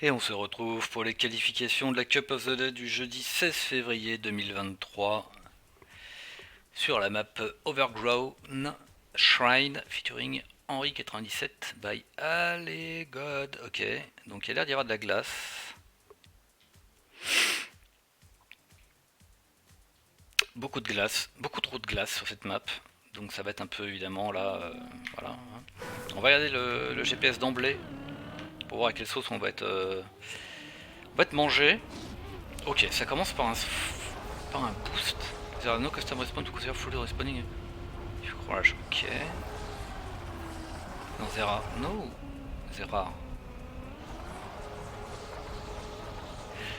Et on se retrouve pour les qualifications de la Cup of the Dead du jeudi 16 février 2023 sur la map Overgrown Shrine featuring Henri 97 by Allegod. Ok, donc il y a l'air d'y avoir de la glace. Beaucoup de glace, beaucoup trop de glace sur cette map. Donc ça va être un peu évidemment là, voilà. On va regarder le GPS d'emblée pour voir à quelle sauce on va être mangé. Ok, ça commence par un boost. There are no custom respawn to consider fully respawning. You crash, ok. Non, there are.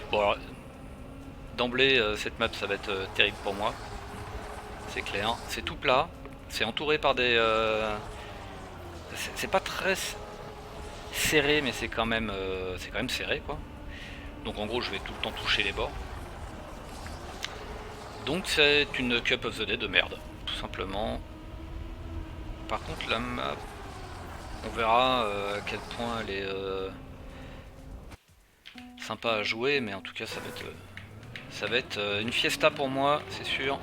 Bon alors, d'emblée, cette map ça va être terrible pour moi. C'est clair. C'est tout plat. C'est entouré par des... c'est pas très serré, mais c'est quand même serré quoi. Donc en gros, je vais tout le temps toucher les bords. Donc c'est une Cup of the Dead de merde, tout simplement. Par contre, la map, on verra à quel point elle est sympa à jouer, mais en tout cas, ça va être une fiesta pour moi, c'est sûr.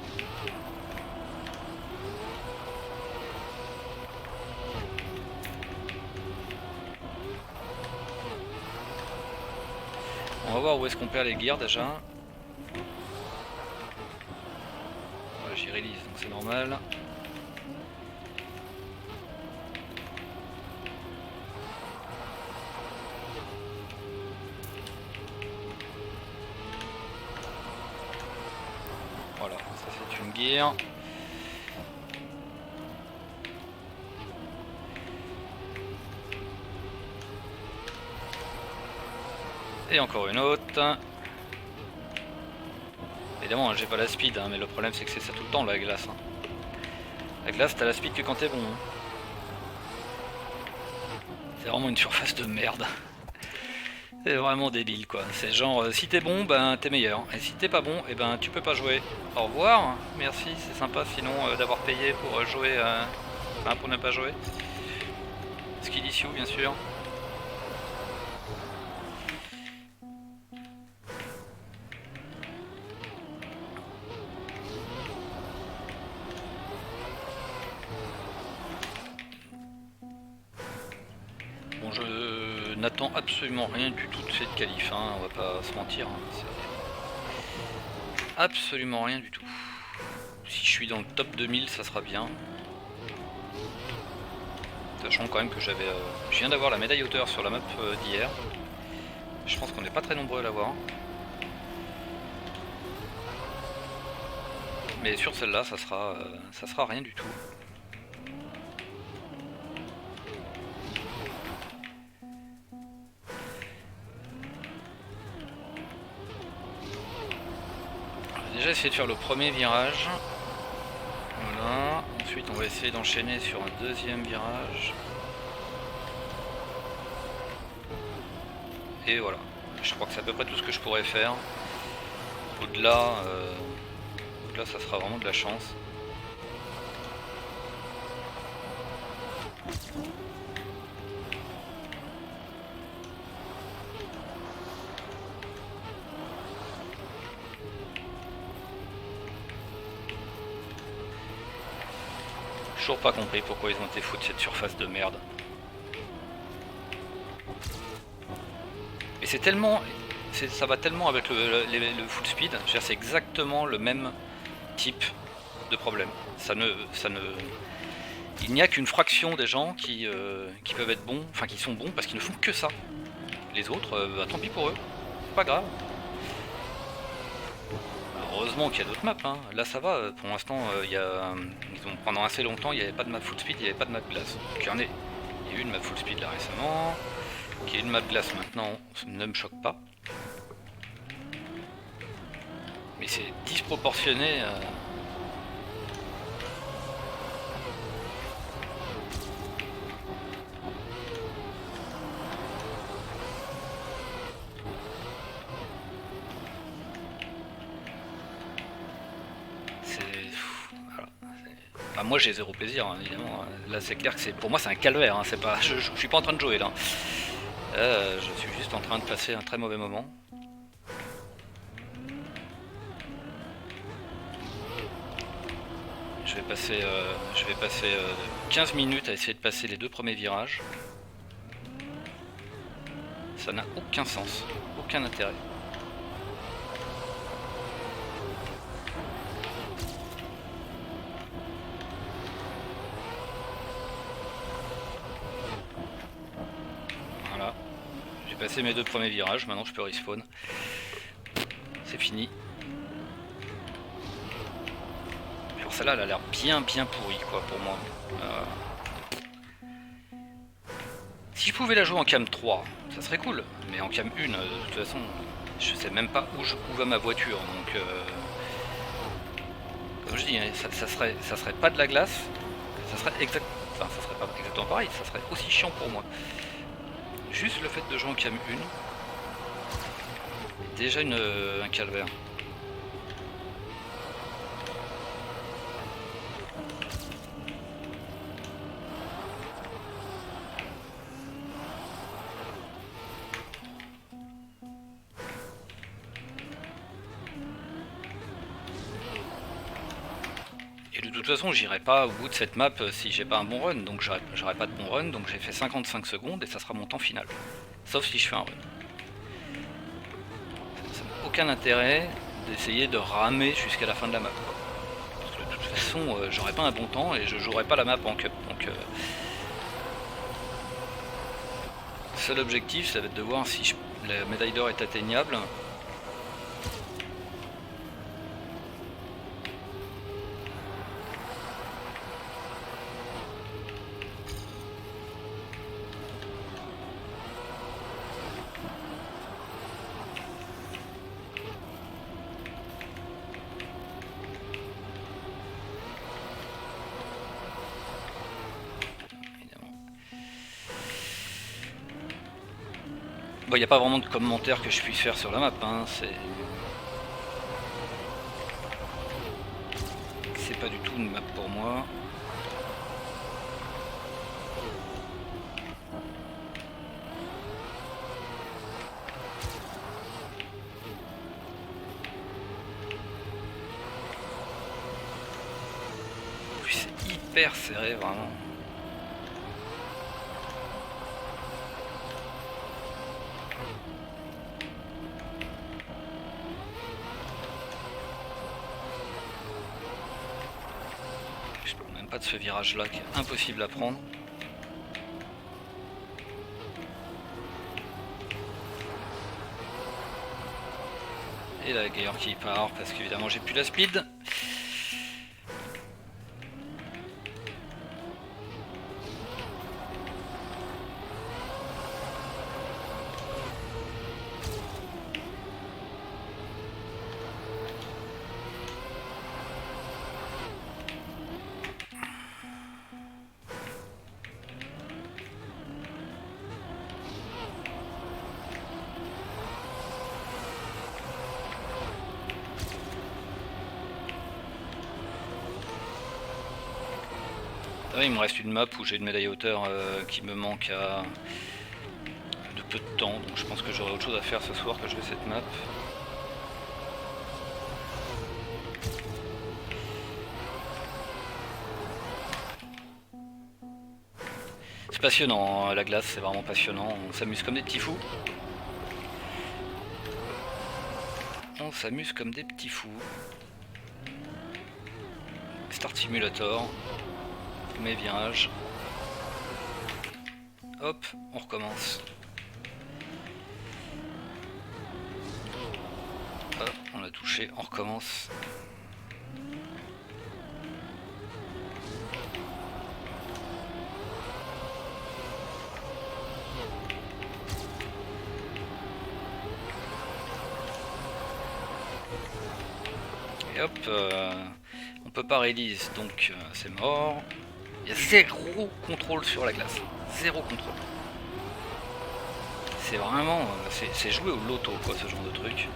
On va voir où est-ce qu'on perd les gears déjà. Voilà, j'y release, donc c'est normal. Voilà, ça c'est une gear. Et encore une autre. Évidemment, j'ai pas la speed, hein, mais le problème c'est que c'est ça tout le temps la glace. Hein. La glace, t'as la speed que quand t'es bon. Hein. C'est vraiment une surface de merde. C'est vraiment débile quoi. C'est genre, si t'es bon, ben t'es meilleur. Et si t'es pas bon, et ben tu peux pas jouer. Au revoir, merci, c'est sympa sinon d'avoir payé pour jouer, enfin pour ne pas jouer. Skill issue bien sûr. Bon, je n'attends absolument rien du tout de cette qualif, hein, on va pas se mentir. Hein, absolument rien du tout. Si je suis dans le top 2000, ça sera bien. Sachant quand même que je viens d'avoir la médaille hauteur sur la map d'hier. Je pense qu'on n'est pas très nombreux à l'avoir. Mais sur celle-là, ça sera rien du tout. On va déjà essayer de faire le premier virage. Voilà. Ensuite, on va essayer d'enchaîner sur un deuxième virage. Et voilà. Je crois que c'est à peu près tout ce que je pourrais faire. Au-delà, ça sera vraiment de la chance. Toujours pas compris pourquoi ils ont été foutus de cette surface de merde. Et c'est tellement... ça va tellement avec le full speed, c'est exactement le même type de problème. Il n'y a qu'une fraction des gens qui peuvent être bons, enfin qui sont bons parce qu'ils ne font que ça. Les autres, bah, tant pis pour eux, pas grave. Heureusement qu'il y a d'autres maps, hein. Là ça va, pour l'instant, pendant assez longtemps il n'y avait pas de map full speed, il n'y avait pas de map glace. Donc il y a eu une map full speed là récemment, qui est une map glace maintenant, ça ne me choque pas. Mais c'est disproportionné. Voilà. Enfin, moi j'ai zéro plaisir, hein, évidemment. Là c'est clair que pour moi c'est un calvaire. Hein, c'est pas, je suis pas en train de jouer là. je suis juste en train de passer un très mauvais moment. Je vais passer 15 minutes à essayer de passer les 2 premiers virages. Ça n'a aucun sens, aucun intérêt. Voilà, j'ai passé mes 2 premiers virages, maintenant je peux respawn. C'est fini. Alors celle-là, elle a l'air bien pourrie quoi pour moi. Si je pouvais la jouer en cam 3, ça serait cool, mais en cam 1, de toute façon, je sais même pas où va ma voiture, donc comme je dis, hein, ça serait pas de la glace, ça serait enfin ça serait pas exactement pareil, ça serait aussi chiant pour moi. Juste le fait de jouer en cam 1, déjà un calvaire. Et de toute façon, j'irai pas au bout de cette map si j'ai pas un bon run, donc j'aurai pas de bon run, donc j'ai fait 55 secondes et ça sera mon temps final. Sauf si je fais un run. Ça n'a aucun intérêt d'essayer de ramer jusqu'à la fin de la map, quoi. Parce que de toute façon, j'aurai pas un bon temps et je jouerai pas la map en cup. Donc, seul objectif, ça va être de voir si la médaille d'or est atteignable. Bon, il n'y a pas vraiment de commentaires que je puisse faire sur la map, hein. C'est pas du tout une map pour moi. En plus, c'est hyper serré, vraiment. Je parle même pas de ce virage là qui est impossible à prendre. Et la guerre qui part parce qu'évidemment j'ai plus la speed. Il me reste une map où j'ai une médaille hauteur qui me manque de peu de temps, donc je pense que j'aurai autre chose à faire ce soir que jouer cette map. C'est passionnant, hein, la glace c'est vraiment passionnant, on s'amuse comme des petits fous. On s'amuse comme des petits fous. Start Simulator. Mes virages. Hop, on recommence. Hop, on a touché, on recommence. Et hop, on peut pas release, donc c'est mort. Il y a zéro contrôle sur la glace. Zéro contrôle. C'est vraiment... c'est jouer au loto, quoi, ce genre de truc.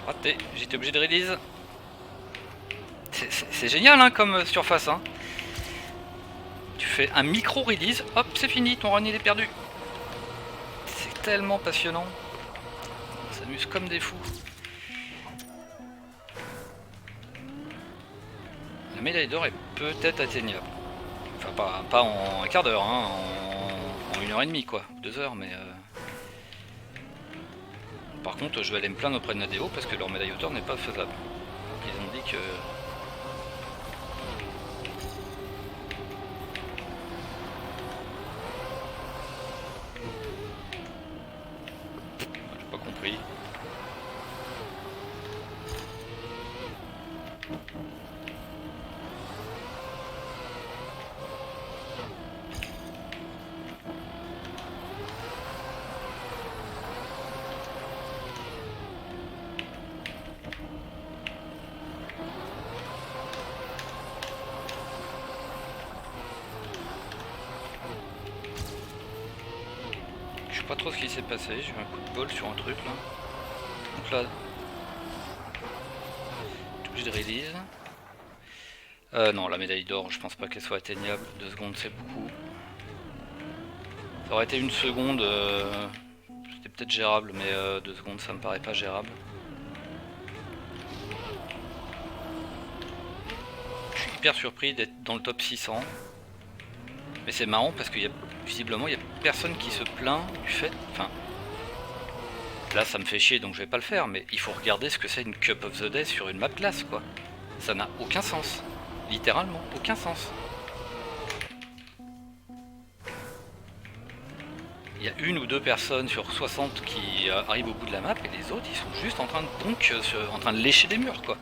Raté, j'étais obligé de release. C'est génial hein, comme surface. Hein. Tu fais un micro release, hop, c'est fini, ton run il est perdu. C'est tellement passionnant. On s'amuse comme des fous. La médaille d'or est peut-être atteignable. Enfin, pas en un quart d'heure, hein, en 1h30 quoi, 2 heures, mais. Par contre, je vais aller me plaindre auprès de Nadeo parce que leur médaille d'or n'est pas faisable. Ils ont dit que. J'ai pas compris. Je sais pas trop ce qui s'est passé, j'ai eu un coup de bol sur un truc là. Donc là, je de release. Non, la médaille d'or, je pense pas qu'elle soit atteignable. 2 secondes, c'est beaucoup. Ça aurait été 1 seconde, c'était peut-être gérable, mais 2 secondes, ça me paraît pas gérable. Je suis hyper surpris d'être dans le top 600. Mais c'est marrant parce qu'il y a visiblement il y a personne qui se plaint du fait. Enfin, là ça me fait chier donc je vais pas le faire, mais il faut regarder ce que c'est une Cup of the Day sur une map classe quoi. Ça n'a aucun sens. Littéralement, aucun sens. Il y a 1 ou 2 personnes sur 60 qui arrivent au bout de la map et les autres ils sont juste en train de en train de lécher des murs quoi.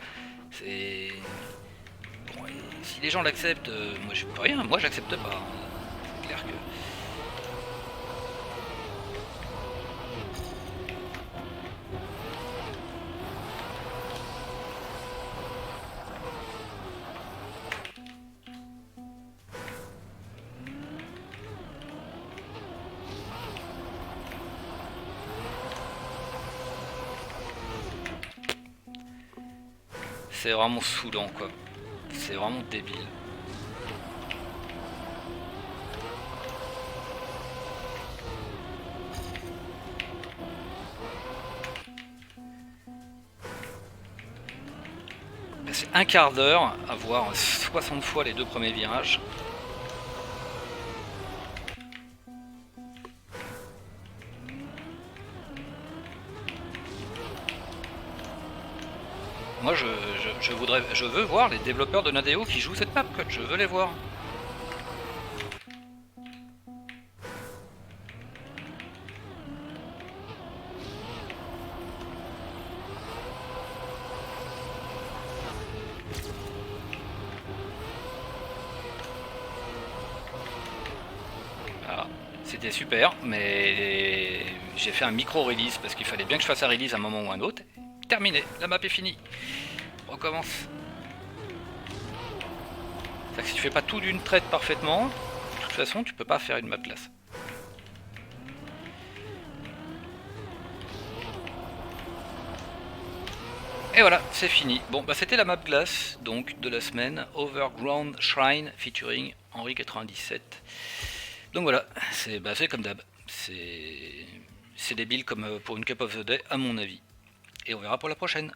C'est. Bon, si les gens l'acceptent, moi je peux rien, moi j'accepte pas. C'est clair que. C'est vraiment saoulant quoi. C'est vraiment débile. C'est un quart d'heure à voir 60 fois les 2 premiers virages. Moi je veux voir les développeurs de Nadeo qui jouent cette map, quoi. Je veux les voir. Voilà. C'était super, mais j'ai fait un micro-release parce qu'il fallait bien que je fasse un release à un moment ou à un autre. Terminé, la map est finie. Recommence. C'est-à-dire que si tu fais pas tout d'une traite parfaitement, de toute façon tu peux pas faire une map classe. Et voilà, c'est fini. Bon, bah c'était la map glace donc de la semaine, Overground Shrine featuring Henri 97. Donc voilà, c'est comme d'hab. C'est débile comme pour une Cup of the Day à mon avis. Et on verra pour la prochaine.